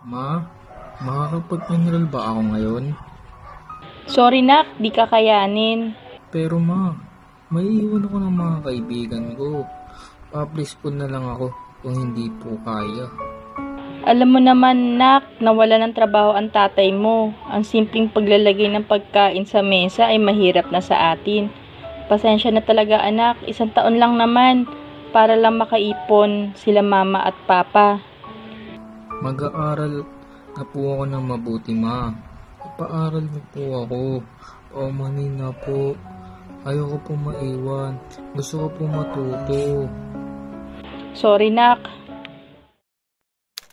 Ma, makakapag-enroll ba ako ngayon? Sorry nak, di kakayanin. Pero ma, maiiwan ako ng mga kaibigan ko. Pa-please po na lang ako kung hindi po kaya. Alam mo naman nak, nawala ng trabaho ang tatay mo. Ang simpleng paglalagay ng pagkain sa mesa ay mahirap na sa atin. Pasensya na talaga anak, 1 taon lang naman para lang makaipon sila mama at papa. Mag-aaral na po ako ng mabuti, ma. Ipaaral niyo po ako. Paumanin na po. Ayoko po maiwan. Gusto ko po matuto. Sorry nak.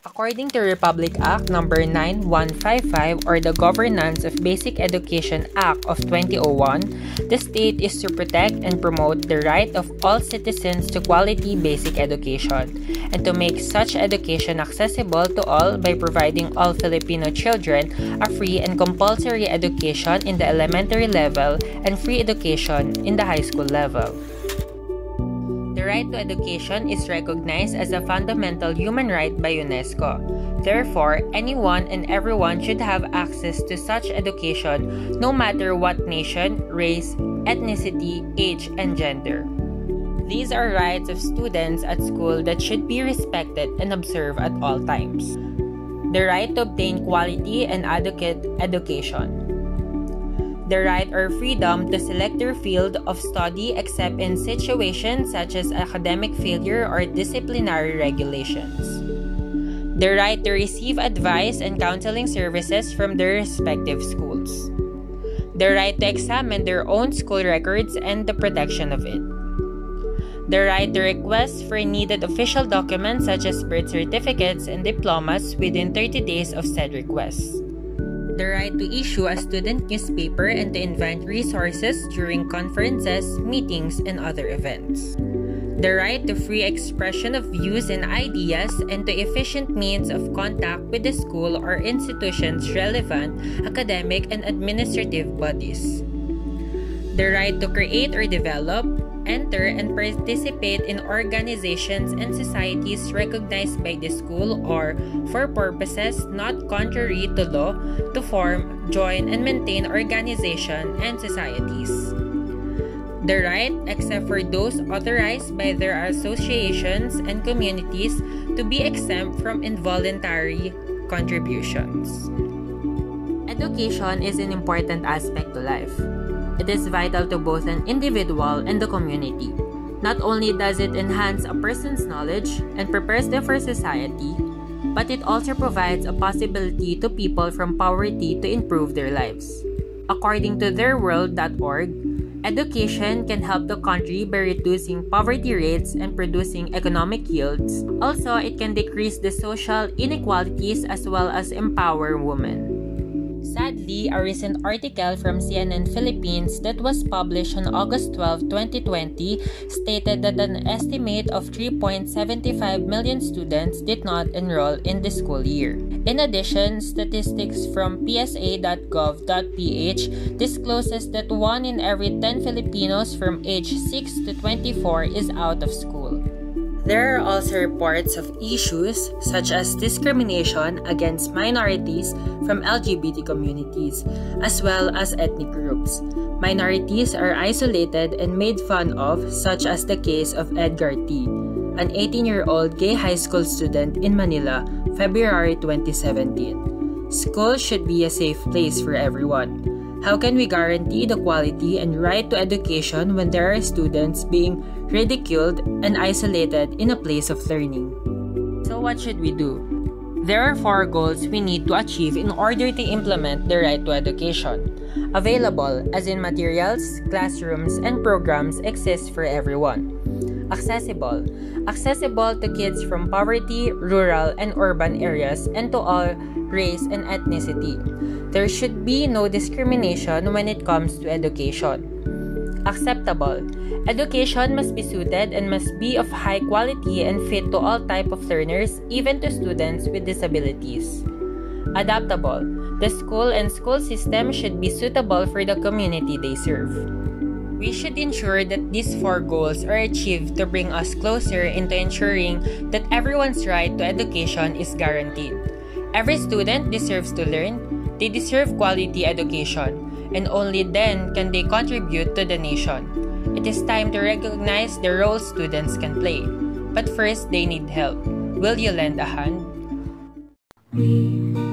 According to Republic Act No. 9155 or the Governance of Basic Education Act of 2001, the state is to protect and promote the right of all citizens to quality basic education and to make such education accessible to all by providing all Filipino children a free and compulsory education in the elementary level and free education in the high school level. The right to education is recognized as a fundamental human right by UNESCO. Therefore, anyone and everyone should have access to such education no matter what nation, race, ethnicity, age, and gender. These are rights of students at school that should be respected and observed at all times. The right to obtain quality and adequate education. The right or freedom to select their field of study except in situations such as academic failure or disciplinary regulations. The right to receive advice and counseling services from their respective schools. The right to examine their own school records and the protection of it. The right to request for needed official documents such as birth certificates and diplomas within 30 days of said requests. The right to issue a student newspaper and to invent resources during conferences, meetings, and other events. The right to free expression of views and ideas and to efficient means of contact with the school or institution's relevant academic and administrative bodies. The right to create or develop, enter, and participate in organizations and societies recognized by the school or, for purposes not contrary to law, to form, join, and maintain organizations and societies. The right, except for those authorized by their associations and communities, to be exempt from involuntary contributions. Education is an important aspect to life. It is vital to both an individual and the community. Not only does it enhance a person's knowledge and prepares them for society, but it also provides a possibility to people from poverty to improve their lives. According to theirworld.org, education can help the country by reducing poverty rates and producing economic yields. Also, it can decrease the social inequalities as well as empower women. Sadly, a recent article from CNN Philippines that was published on August 12, 2020 stated that an estimate of 3.75 million students did not enroll in the school year. In addition, statistics from psa.gov.ph discloses that 1 in every 10 Filipinos from age 6 to 24 is out of school. There are also reports of issues such as discrimination against minorities from LGBT communities, as well as ethnic groups. Minorities are isolated and made fun of, such as the case of Edgar T., an 18-year-old gay high school student in Manila, February 2017. School should be a safe place for everyone. How can we guarantee the quality and right to education when there are students being ridiculed and isolated in a place of learning? So what should we do? There are 4 goals we need to achieve in order to implement the right to education. Available, as in materials, classrooms, and programs exist for everyone. Accessible. Accessible to kids from poverty, rural, and urban areas and to all race and ethnicity. There should be no discrimination when it comes to education. Acceptable. Education must be suited and must be of high quality and fit to all type of learners, even to students with disabilities. Adaptable. The school and school system should be suitable for the community they serve. We should ensure that these 4 goals are achieved to bring us closer into ensuring that everyone's right to education is guaranteed. Every student deserves to learn. They deserve quality education, and only then can they contribute to the nation. It is time to recognize the role students can play. But first, they need help. Will you lend a hand? We